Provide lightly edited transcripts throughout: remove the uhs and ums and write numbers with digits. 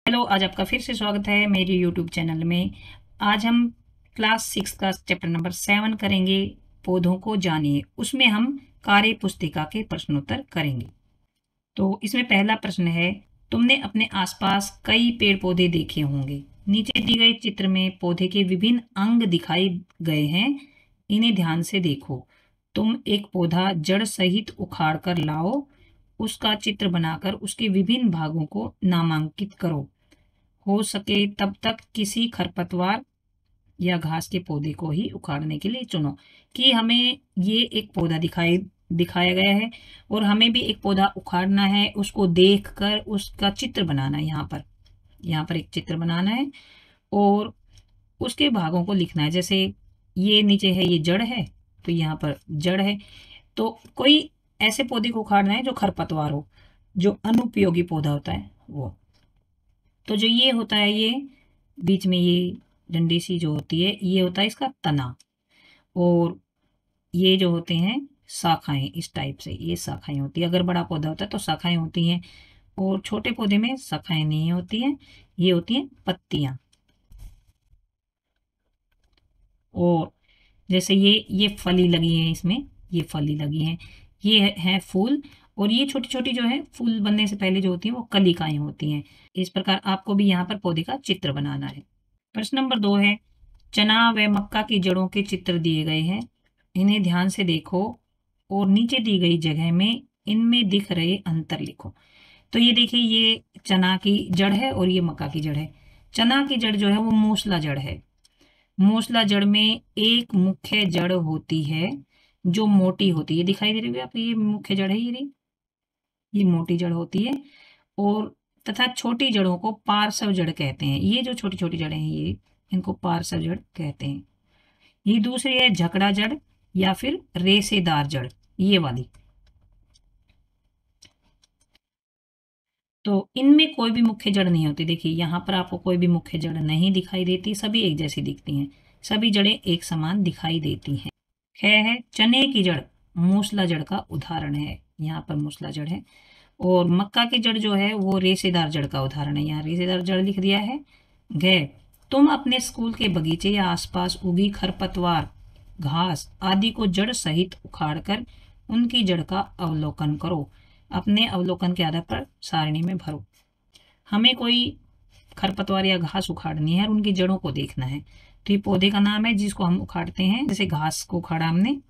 Hello, आज आपका फिर से स्वागत है मेरे यूट्यूब चैनल में। आज हम क्लास 6 का चैप्टर नंबर 7 करेंगे, पौधों को जानिए। उसमें हम कार्य पुस्तिका के प्रश्नोत्तर करेंगे। तो इसमें पहला प्रश्न है, तुमने अपने आसपास कई पेड़ पौधे देखे होंगे। नीचे दी गए चित्र में पौधे के विभिन्न अंग दिखाए गए हैं, इन्हें ध्यान से देखो। तुम एक पौधा जड़ सहित उखाड़ कर लाओ, उसका चित्र बनाकर उसके विभिन्न भागों को नामांकित करो। हो सके तब तक किसी खरपतवार या घास के पौधे को ही उखाड़ने के लिए चुनो। कि हमें ये एक पौधा दिखाया गया है और हमें भी एक पौधा उखाड़ना है, उसको देखकर उसका चित्र बनाना है। यहाँ पर एक चित्र बनाना है और उसके भागों को लिखना है। जैसे ये नीचे है, ये जड़ है, तो यहाँ पर जड़ है। तो कोई ऐसे पौधे को उखाड़ना है जो खरपतवार हो, जो अनुपयोगी पौधा होता है वो। तो जो ये होता है, ये बीच में ये डंडी सी जो होती है, ये होता है इसका तना। और ये जो होते हैं शाखाएं, इस टाइप से ये शाखाएं होती है। अगर बड़ा पौधा होता है तो शाखाएं होती हैं, और छोटे पौधे में शाखाएं नहीं होती हैं, ये होती हैं पत्तियां। और जैसे ये फली लगी है, इसमें ये फली लगी है, ये है फूल। और ये छोटी छोटी जो है, फूल बनने से पहले जो होती है वो कलिकाएं होती हैं। इस प्रकार आपको भी यहाँ पर पौधे का चित्र बनाना है। प्रश्न नंबर 2 है, चना व मक्का की जड़ों के चित्र दिए गए हैं, इन्हें ध्यान से देखो और नीचे दी गई जगह में इनमें दिख रहे अंतर लिखो। तो ये देखिए, ये चना की जड़ है और ये मक्का की जड़ है। चना की जड़ जो है वो मूसला जड़ है। मूसला जड़ में एक मुख्य जड़ होती है जो मोटी होती है। दिखाई दे रही है आपको, ये मुख्य जड़ है, ये मोटी जड़ होती है। और तथा छोटी जड़ों को पार्श्व जड़ कहते हैं। ये जो छोटी छोटी जड़ें हैं, ये इनको पार्श्व जड़ कहते हैं। ये दूसरी है झकड़ा जड़ या फिर रेशेदार जड़, ये वाली। तो इनमें कोई भी मुख्य जड़ नहीं होती। देखिए यहाँ पर आपको कोई भी मुख्य जड़ नहीं दिखाई देती, सभी एक जैसी दिखती हैं, सभी जड़ें एक समान दिखाई देती हैं। है चने की जड़ मूसला जड़ का उदाहरण है, यहाँ पर मूसला जड़ है। और मक्का की जड़ जो है वो रेशेदार जड़ का उदाहरण है, यहाँ रेशेदार जड़ लिख दिया है। गए, तुम अपने स्कूल के बगीचे या आसपास उगी खरपतवार, घास आदि को जड़ सहित उखाड़कर उनकी जड़ का अवलोकन करो। अपने अवलोकन के आधार पर सारणी में भरो। हमें कोई खरपतवार या घास उखाड़नी है और उनकी जड़ों को देखना है। तो ये पौधे का नाम है जिसको हम उखाड़ते हैं। जैसे घास को उखाड़ा हमने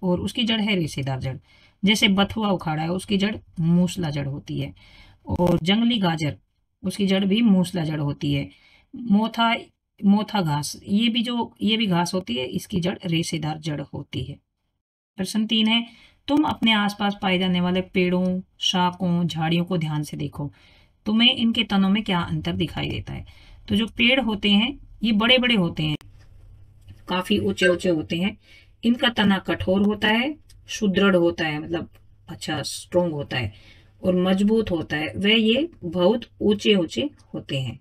और उसकी जड़ है रेशेदार जड़। जैसे बथुआ उखाड़ा है, उसकी जड़ मूसला जड़ होती है। और जंगली गाजर, उसकी जड़ भी मूसला जड़ होती है। मोथा मोथा घास, ये भी घास होती है, इसकी जड़ रेशेदार जड़ होती है। प्रश्न 3 है, तुम अपने आसपास पाए जाने वाले पेड़ों, शाखों, झाड़ियों को ध्यान से देखो। तुम्हें इनके तनों में क्या अंतर दिखाई देता है। तो जो पेड़ होते हैं ये बड़े बड़े होते हैं, काफी ऊंचे ऊंचे होते हैं। इनका तना कठोर होता है, सुदृढ़ होता है, मतलब अच्छा स्ट्रोंग होता है और मजबूत होता है। वह ये बहुत ऊंचे ऊंचे होते हैं।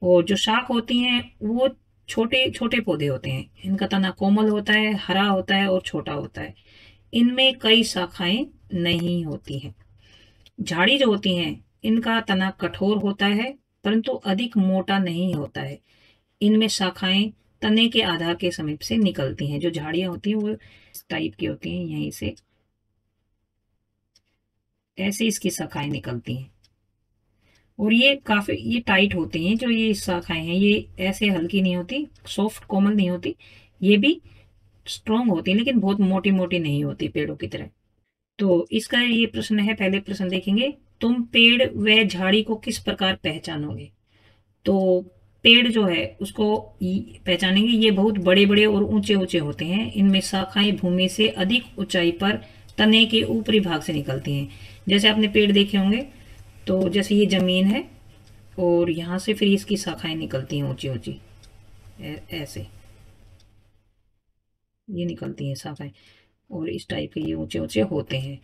और जो शाख होती हैं वो छोटे छोटे पौधे होते हैं। इनका तना कोमल होता है, हरा होता है और छोटा होता है। इनमें कई शाखाएं नहीं होती हैं। झाड़ी जो होती हैं इनका तना कठोर होता है परंतु अधिक मोटा नहीं होता है। इनमें शाखाएं तने के आधार के समीप से निकलती हैं। जो झाड़ियां होती हैं वो इस टाइप की होती हैं, यहीं से ऐसे इसकी शाखाएं निकलती हैं। और ये काफी ये टाइट होती हैं। जो ये शाखाएं हैं ये ऐसे हल्की नहीं होती, सॉफ्ट कोमल नहीं होती, ये भी स्ट्रोंग होती है लेकिन बहुत मोटी मोटी नहीं होती पेड़ों की तरह। तो इसका ये प्रश्न है, पहले प्रश्न देखेंगे, तुम पेड़ व झाड़ी को किस प्रकार पहचानोगे। तो पेड़ जो है उसको पहचानेंगे, ये बहुत बड़े बड़े और ऊंचे ऊंचे होते हैं। इनमें शाखाएं भूमि से अधिक ऊंचाई पर तने के ऊपरी भाग से निकलती हैं। जैसे आपने पेड़ देखे होंगे, तो जैसे ये जमीन है और यहाँ से फिर इसकी शाखाएं निकलती हैं ऊंची ऊंची, ऐसे ये निकलती हैं शाखाएं और इस टाइप के ये ऊंचे ऊंचे होते हैं।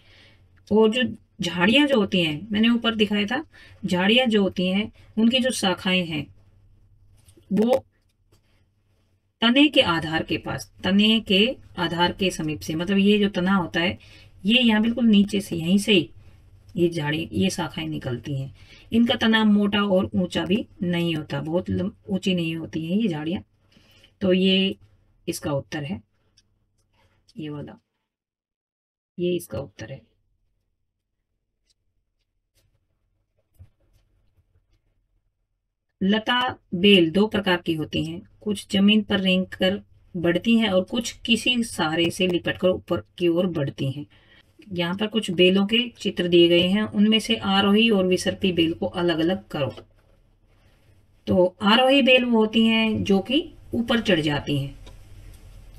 और जो झाड़ियां जो होती हैं, मैंने ऊपर दिखाया था, झाड़ियां जो होती हैं उनकी जो शाखाएं हैं वो तने के आधार के समीप से, मतलब ये जो तना होता है ये यहाँ बिल्कुल नीचे से, यहीं से ही ये झाड़ी, ये शाखाएं निकलती हैं। इनका तना मोटा और ऊंचा भी नहीं होता, बहुत ऊंची नहीं होती हैं ये झाड़ियाँ। तो ये इसका उत्तर है, ये वाला, ये इसका उत्तर है। लता बेल दो प्रकार की होती हैं, कुछ जमीन पर रेंग कर बढ़ती हैं और कुछ किसी सहारे से लिपट कर ऊपर की ओर बढ़ती हैं। यहाँ पर कुछ बेलों के चित्र दिए गए हैं, उनमें से आरोही और विसर्पी बेल को अलग अलग करो। तो आरोही बेल वो होती हैं जो कि ऊपर चढ़ जाती हैं।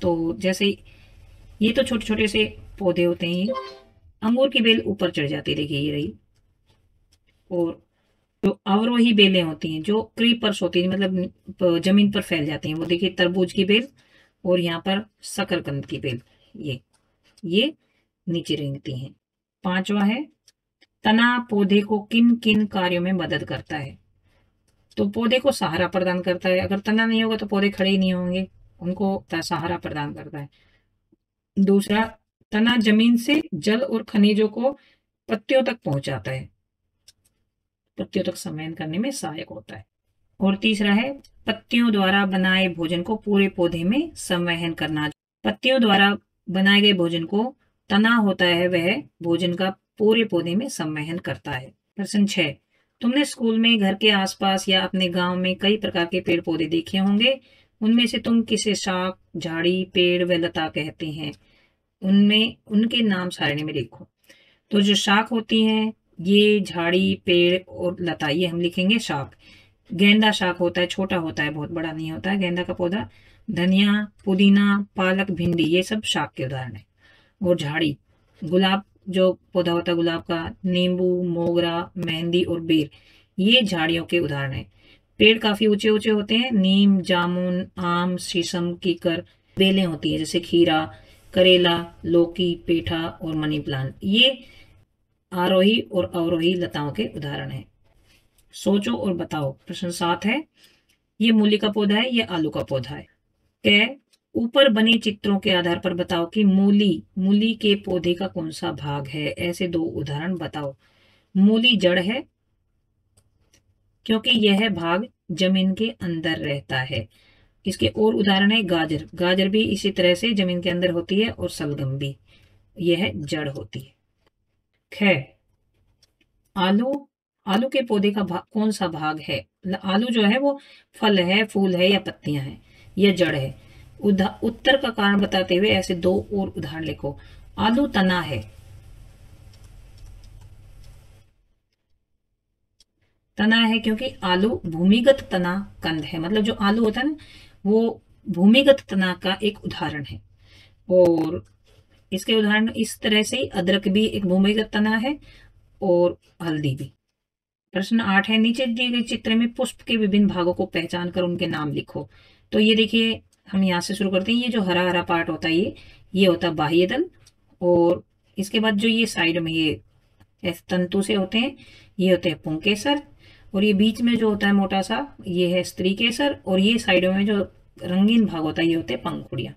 तो जैसे ये तो छोटे छोटे से पौधे होते हैं, ये अंगूर की बेल ऊपर चढ़ जाती है, देखिए ये रही। और जो अवरोही बेलें होती हैं जो क्रीपर्स होती हैं, मतलब जमीन पर फैल जाती हैं, वो देखिए तरबूज की बेल और यहाँ पर शकरकंद की बेल, ये नीचे रेंगती हैं। पांचवा है, तना पौधे को किन किन कार्यों में मदद करता है। तो पौधे को सहारा प्रदान करता है, अगर तना नहीं होगा तो पौधे खड़े ही नहीं होंगे, उनको सहारा प्रदान करता है। दूसरा, तना जमीन से जल और खनिजों को पत्तियों तक पहुंचाता है, पत्तियों तक संवहन करने में सहायक होता है। और तीसरा है, पत्तियों द्वारा बनाए भोजन को पूरे पौधे में संवहन करना। पत्तियों द्वारा बनाए गए भोजन को तना होता है, वह भोजन का पूरे पौधे में संवहन करता है। प्रश्न 6, तुमने स्कूल में, घर के आसपास या अपने गांव में कई प्रकार के पेड़ पौधे देखे होंगे, उनमें से तुम किसे शाख, झाड़ी, पेड़ व लता कहते हैं? उनमें उनके नाम सारणी में लिखो। तो जो शाख होती हैं, ये झाड़ी, पेड़ और लता, ये हम लिखेंगे शाख। गेंदा शाख होता है, छोटा होता है, बहुत बड़ा नहीं होता है गेंदा का पौधा। धनिया, पुदीना, पालक, भिंडी, ये सब शाख के उदाहरण है। और झाड़ी, गुलाब जो पौधा होता है गुलाब का, नींबू, मोगरा, मेहंदी और बेर, ये झाड़ियों के उदाहरण है। पेड़ काफी ऊंचे ऊंचे होते हैं, नीम, जामुन, आम, शीशम, कीकर। बेलें होती है जैसे खीरा, करेला, लौकी, पेठा और मनी प्लांट, ये आरोही और अवरोही लताओं के उदाहरण हैं। सोचो और बताओ। प्रश्न 7 है, ये मूली का पौधा है, ये आलू का पौधा है। क, ऊपर बने चित्रों के आधार पर बताओ कि मूली मूली के पौधे का कौन सा भाग है। ऐसे दो उदाहरण बताओ। मूली जड़ है, क्योंकि यह भाग जमीन के अंदर रहता है। इसके और उदाहरण है गाजर, गाजर भी इसी तरह से जमीन के अंदर होती है, और सलगम भी, यह जड़ होती है। ख, आलू आलू के पौधे का कौन सा भाग है। आलू जो है वो फल है, फूल है या पत्तियां हैं, यह जड़ है। उत्तर का कारण बताते हुए ऐसे दो और उदाहरण लिखो। आलू तना है, तना है क्योंकि आलू भूमिगत तना कंद है, मतलब जो आलू होता है ना, वो भूमिगत तना का एक उदाहरण है। और इसके उदाहरण इस तरह से ही अदरक भी एक भूमिगत तना है, और हल्दी भी। प्रश्न 8 है, नीचे दिए गए चित्र में पुष्प के विभिन्न भागों को पहचान कर उनके नाम लिखो। तो ये देखिए, हम यहाँ से शुरू करते हैं। ये जो हरा हरा पार्ट होता है, ये होता है बाह्य दल। और इसके बाद जो ये साइड में ये तंतु से होते हैं, ये होते हैं पुंकेसर। और ये बीच में जो होता है मोटा सा, ये है स्त्री केसर। और ये साइडों में जो रंगीन भाग होता है, ये होते हैं पंखुड़ियां।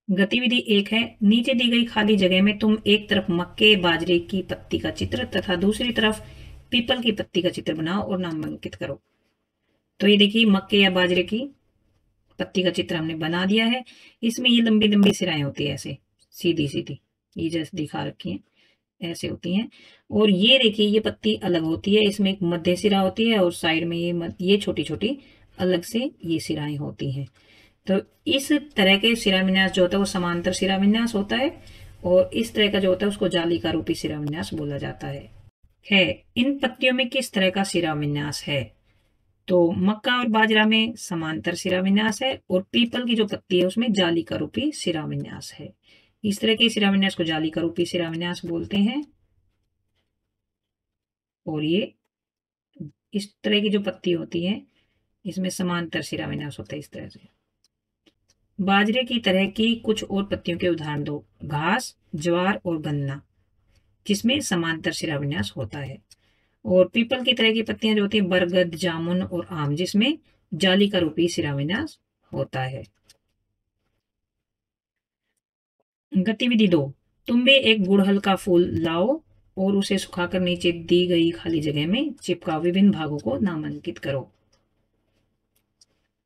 गतिविधि 1 है, नीचे दी गई खाली जगह में तुम एक तरफ मक्के बाजरे की पत्ती का चित्र तथा दूसरी तरफ पीपल की पत्ती का चित्र बनाओ और नामांकित करो। तो ये देखिए, मक्के या बाजरे की पत्ती का चित्र हमने बना दिया है। इसमें ये लंबी लंबी सिराएं होती है, ऐसे सीधी सीधी, ये जैसे दिखा रखी है, ऐसे होती हैं। और ये देखिए, ये पत्ती अलग होती है, इसमें एक मध्य सिरा होती है और साइड में ये छोटी छोटी अलग से ये सिराएं होती हैं। तो इस तरह के शिराविन्यास जो होता है वो समांतर शिराविन्यास होता है, और इस तरह का जो होता है उसको जालिका रूपी शिराविन्यास बोला जाता है। इन पत्तियों में किस तरह का शिराविन्यास है। तो मक्का और बाजरा में समांतर शिराविन्यास है, और पीपल की जो पत्ती है उसमें जालिका रूपी शिराविन्यास है। इस तरह के शिराविन्यास को जालिका रूपी शिराविन्यास बोलते हैं। और ये इस तरह की जो पत्ती होती है, इसमें समांतर शिराविन्यास होता है इस तरह से। बाजरे की तरह की कुछ और पत्तियों के उदाहरण दो। घास, ज्वार और गन्ना, जिसमें समांतर शिराविन्यास होता है। और पीपल की तरह की पत्तियां जो होती है, बरगद, जामुन और आम, जिसमें जालिका रूपी शिराविन्यास होता है। गतिविधि 2, तुम भी एक गुड़हल का फूल लाओ और उसे सुखाकर नीचे दी गई खाली जगह में चिपका विभिन्न भागों को नामांकित करो।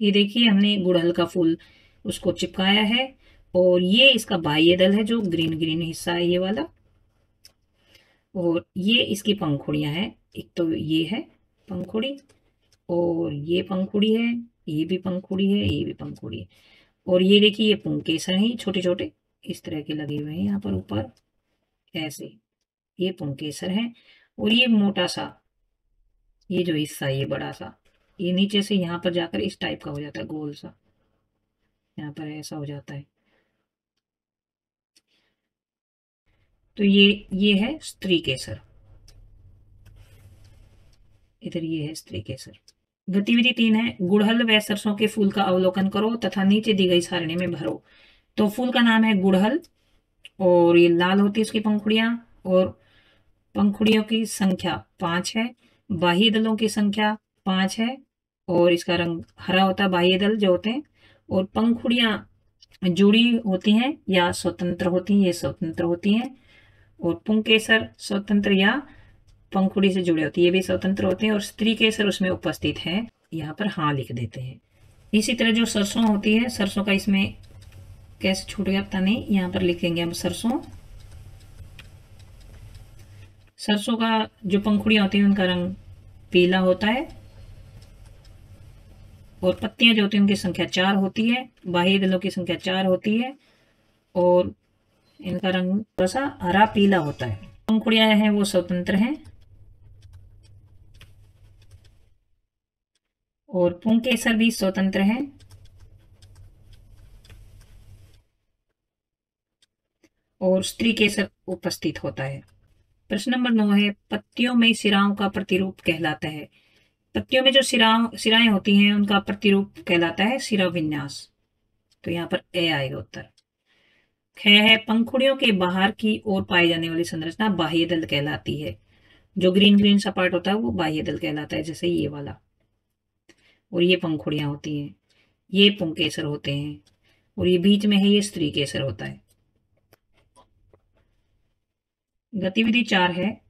ये देखिए हमने गुड़हल का फूल उसको चिपकाया है और ये इसका बाह्य दल है जो ग्रीन ग्रीन हिस्सा है ये वाला, और ये इसकी पंखुड़ियां हैं। एक तो ये है पंखुड़ी और ये पंखुड़ी है, ये भी पंखुड़ी है, ये भी पंखुड़ी है, और ये देखिए ये पुंकेसर हैं छोटे छोटे इस तरह के लगे हुए हैं यहाँ पर ऊपर ऐसे, ये पुंकेसर है। और ये मोटा सा ये जो हिस्सा ये बड़ा सा ये नीचे से यहाँ पर जाकर इस टाइप का हो जाता है गोल सा, यहाँ पर ऐसा हो जाता है। तो ये है स्त्री केसर, इधर ये है स्त्री केसर। गतिविधि 3 है, गुड़हल व सरसों के फूल का अवलोकन करो तथा नीचे दी गई सारणी में भरो। तो फूल का नाम है गुड़हल और ये लाल होती है इसकी पंखुड़ियां, और पंखुड़ियों की संख्या 5 है, बाह्य दलों की संख्या 5 है, और इसका रंग हरा होता है बाह्य दल जो होते हैं, और पंखुड़ियां जुड़ी होती हैं या स्वतंत्र होती हैं, ये स्वतंत्र होती हैं, और पुंकेसर स्वतंत्र या पंखुड़ी से जुड़े होती है, ये भी स्वतंत्र होते हैं, और स्त्री केसर उसमें उपस्थित है, यहाँ पर हाँ लिख देते हैं। इसी तरह जो सरसों होती है, सरसों का इसमें कैसे छूट गया पता नहीं, यहाँ पर लिखेंगे हम सरसों। सरसों का जो पंखुड़ियां होती हैं उनका रंग पीला होता है, और पत्तियां जो होती हैं उनकी संख्या 4 होती है, बाह्य दलों की संख्या 4 होती है, और इनका रंग थोड़ा सा हरा पीला होता है। पंखुड़ियां हैं वो स्वतंत्र हैं, और पुंकेसर भी स्वतंत्र हैं, और स्त्री केसर उपस्थित होता है। प्रश्न नंबर 9 है, पत्तियों में सिराओं का प्रतिरूप कहलाता है। पत्तियों में जो सिराएं होती हैं उनका प्रतिरूप कहलाता है सिरा विन्यास। तो यहाँ पर ए आएगा उत्तर। ख है, पंखुड़ियों के बाहर की ओर पाई जाने वाली संरचना बाह्य दल कहलाती है। जो ग्रीन ग्रीन सा पार्ट होता है वो बाह्य दल कहलाता है, जैसे ये वाला, और ये पंखुड़ियां होती हैं, ये पुंकेसर होते हैं, और ये बीच में है ये स्त्री केसर होता है। गतिविधि 4 है,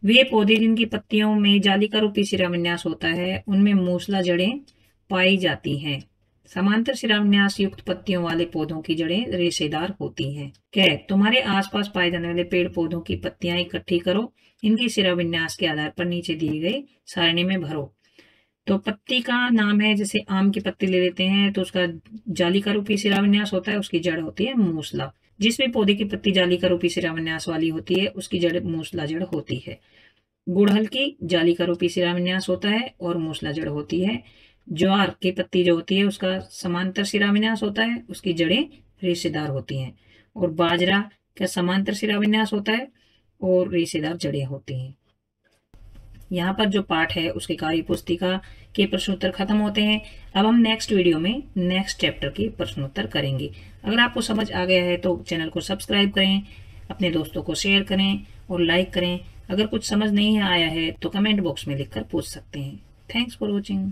वे पौधे जिनकी पत्तियों में जालिका रूपी शिराविन्यास होता है उनमें मूसला जड़ें पाई जाती हैं। समांतर शिराविन्यास युक्त पत्तियों वाले पौधों की जड़ें रेशेदार होती हैं। क्या तुम्हारे आसपास पाए जाने वाले पेड़ पौधों की पत्तियां इकट्ठी करो, इनके शिराविन्यास के आधार पर नीचे दी गई सारणी में भरो। तो पत्ती का नाम है, जैसे आम की पत्ती ले लेते हैं तो उसका जालिका रूपी शिराविन्यास होता है, उसकी जड़ होती है मूसला। जिस भी पौधे की पत्ती जालिका रूपी शिराविन्यास वाली होती है उसकी जड़ मूसला जड़ होती है। गुड़हल की जालिका रूपी शिराविन्यास होता है और मूसला जड़ होती है। ज्वार की पत्ती जो होती है उसका समांतर शिराविन्यास होता है, उसकी जड़ें रेशेदार होती हैं। और बाजरा का समांतर शिराविन्यास होता है और रेशेदार जड़ें होती हैं। यहाँ पर जो पाठ है उसके कार्य पुस्तिका के प्रश्नोत्तर खत्म होते हैं। अब हम नेक्स्ट वीडियो में नेक्स्ट चैप्टर के प्रश्नोत्तर करेंगे। अगर आपको समझ आ गया है तो चैनल को सब्सक्राइब करें, अपने दोस्तों को शेयर करें और लाइक करें। अगर कुछ समझ नहीं आया है तो कमेंट बॉक्स में लिखकर पूछ सकते हैं। Thanks for watching.